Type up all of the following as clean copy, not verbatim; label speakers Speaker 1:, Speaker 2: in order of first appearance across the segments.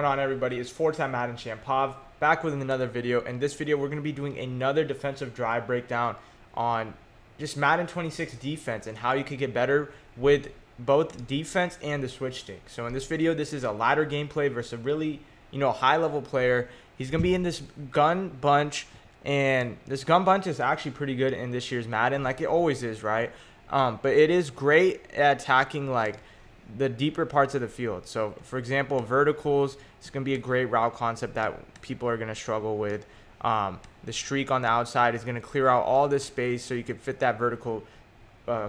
Speaker 1: What's going on, everybody? It's four-time Madden champ Pav back with another video. In this video, we're going to be doing another defensive drive breakdown on just Madden 26 defense and how you could get better with both defense and the switch stick. So in this video, this is a ladder gameplay versus a really, high-level player. He's going to be in this gun bunch, and this gun bunch is actually pretty good in this year's Madden, like it always is, right? But it is great at attacking like the deeper parts of the field. So for example, verticals, it's going to be a great route concept that people are going to struggle with. The streak on the outside is going to clear out all this space so you can fit that vertical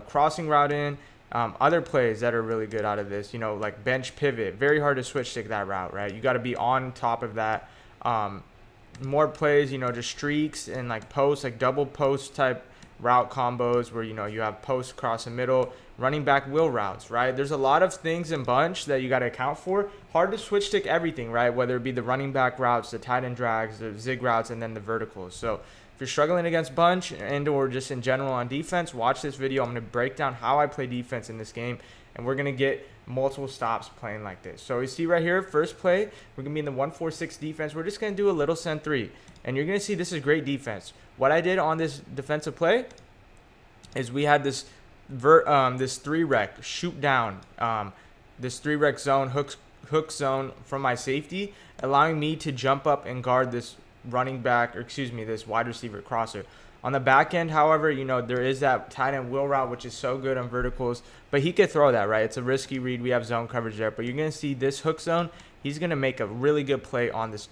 Speaker 1: crossing route in. Other plays that are really good out of this, like bench pivot, very hard to switch stick that route, right? You got to be on top of that. More plays, just streaks and like posts, like double post type route combos where you have post across the middle, running back wheel routes, right? There's a lot of things in bunch that you got to account for. Hard to switch stick everything, right? Whether it be the running back routes, the tight end drags, the zig routes, and then the verticals. So if you're struggling against bunch and or just in general on defense, watch this video. I'm going to break down how I play defense in this game, and we're going to get multiple stops playing like this. So you see right here, first play, we're going to be in the 1-4-6 defense. We're just going to do a little send 3, and you're going to see this is great defense. What I did on this defensive play is we had this this 3-rec shoot down, this 3-rec zone, hook zone from my safety, allowing me to jump up and guard this running back, or this wide receiver crosser. On the back end, however, there is that tight end wheel route, which is so good on verticals, but he could throw that, right? It's a risky read. We have zone coverage there, but you're going to see this hook zone. He's going to make a really good play on this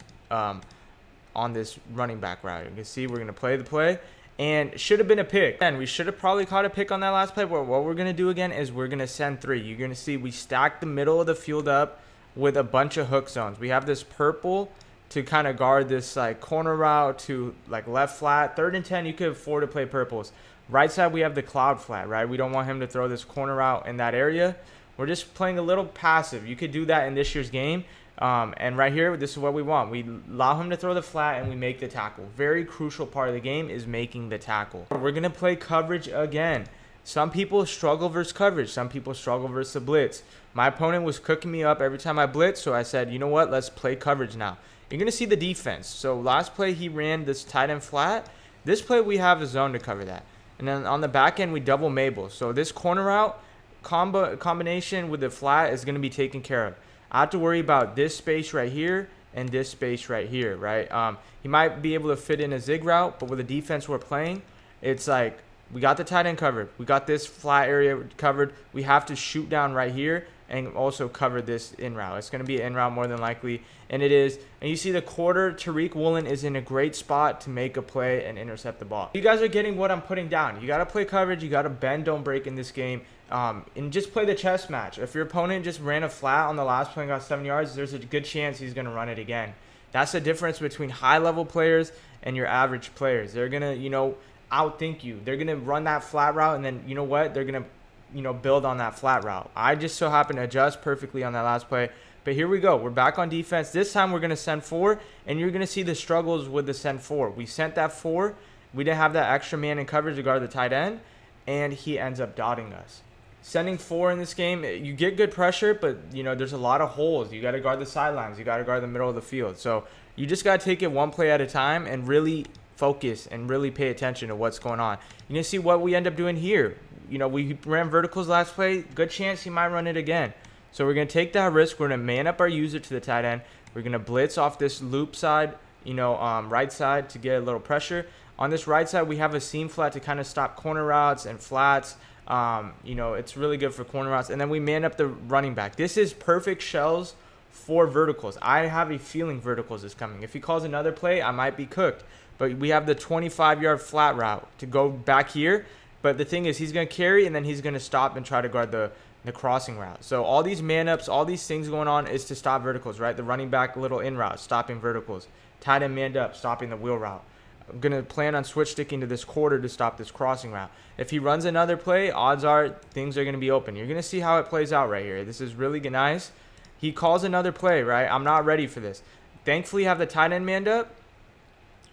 Speaker 1: running back route. You can see we're going to play the play. And should have been a pick. And we should have probably caught a pick on that last play. But what we're going to do again is we're going to send 3. You're going to see we stack the middle of the field up with a bunch of hook zones. We have this purple to kind of guard this like corner route to like left flat. 3rd and 10, you could afford to play purples. Right side, we have the cloud flat, right? We don't want him to throw this corner route in that area. We're just playing a little passive. You could do that in this year's game. And right here, this is what we want. We allow him to throw the flat and we make the tackle. Very crucial part of the game is making the tackle. We're going to play coverage again. Some people struggle versus coverage. Some people struggle versus the blitz. My opponent was cooking me up every time I blitz, so I said, you know what, let's play coverage now. You're going to see the defense. So last play, he ran this tight end flat. This play, we have a zone to cover that. And then on the back end, we double Mabel. So this corner route combination with the flat is going to be taken care of. I have to worry about this space right here and this space right here, right? He might be able to fit in a zig route, but with the defense we're playing, it's like we got the tight end covered. We got this flat area covered. We have to shoot down right here and also cover this in route. It's going to be an in route more than likely, and it is. And you see the quarter, Tariq Woolen is in a great spot to make a play and intercept the ball. You guys are getting what I'm putting down. You got to play coverage. You got to bend, don't break in this game. And just play the chess match. If your opponent just ran a flat on the last play and got 7 yards, there's a good chance he's going to run it again. That's the difference between high-level players and your average players. They're going to, outthink you. They're going to run that flat route, and then, they're going to, build on that flat route. I just so happen to adjust perfectly on that last play. But here we go. We're back on defense. This time we're going to send 4, and you're going to see the struggles with the send 4. We sent that 4. We didn't have that extra man in coverage to guard the tight end, and he ends up dotting us. Sending 4 in this game, you get good pressure, but, there's a lot of holes. You got to guard the sidelines. You got to guard the middle of the field. So you just got to take it one play at a time and really focus and really pay attention to what's going on. You're going to see what we end up doing here. We ran verticals last play. Good chance he might run it again. So we're going to take that risk. We're going to man up our user to the tight end. We're going to blitz off this loop side, right side to get a little pressure. On this right side, we have a seam flat to kind of stop corner routes and flats. It's really good for corner routes. And then we man up the running back. This is perfect shells for verticals. I have a feeling verticals is coming. If he calls another play, I might be cooked. But we have the 25-yard flat route to go back here. But the thing is, he's going to carry, and then he's going to stop and try to guard the crossing route. So all these man-ups, all these things going on is to stop verticals, right? The running back little in route, stopping verticals. Tight end manned up, stopping the wheel route. I'm going to plan on switch sticking to this quarter to stop this crossing route. If he runs another play, odds are things are going to be open. You're going to see how it plays out right here. This is really nice. He calls another play, right? I'm not ready for this. Thankfully, I have the tight end manned up,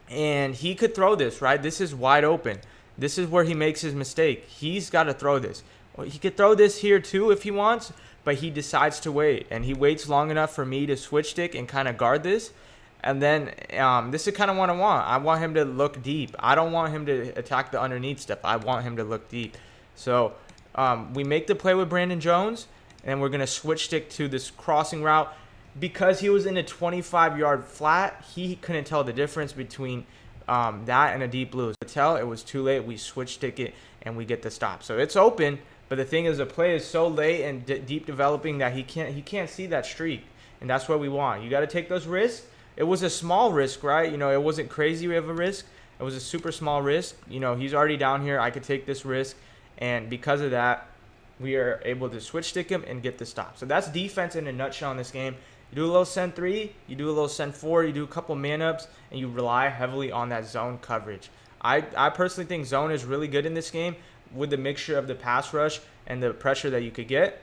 Speaker 1: and he could throw this, right? This is wide open. This is where he makes his mistake. He's got to throw this. Well, he could throw this here too if he wants, but he decides to wait, and he waits long enough for me to switch stick and kind of guard this. And then this is kind of what I want. I want him to look deep. I don't want him to attack the underneath stuff. I want him to look deep. So we make the play with Brandon Jones, and we're going to switch stick to this crossing route. Because he was in a 25-yard flat, he couldn't tell the difference between that and a deep blue. To tell, it was too late. We switch stick it, and we get the stop. So it's open, but the thing is, the play is so late and deep developing that he can't see that streak, and that's what we want. You got to take those risks. It was a small risk, right? You know, it wasn't crazy of a risk. It was a super small risk. You know, he's already down here. I could take this risk, and because of that, we are able to switch stick him and get the stop. So that's defense in a nutshell in this game. You do a little send 3, you do a little send 4, you do a couple man-ups, and you rely heavily on that zone coverage. I personally think zone is really good in this game with the mixture of the pass rush and the pressure that you could get.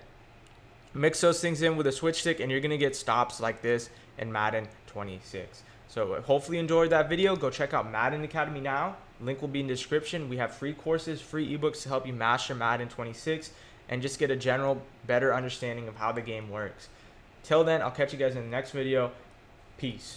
Speaker 1: Mix those things in with a switch stick, and you're going to get stops like this in Madden 26. So hopefully you enjoyed that video. Go check out Madden Academy now. Link will be in the description. We have free courses, free ebooks to help you master Madden 26 and just get a general better understanding of how the game works. Till then, I'll catch you guys in the next video. Peace.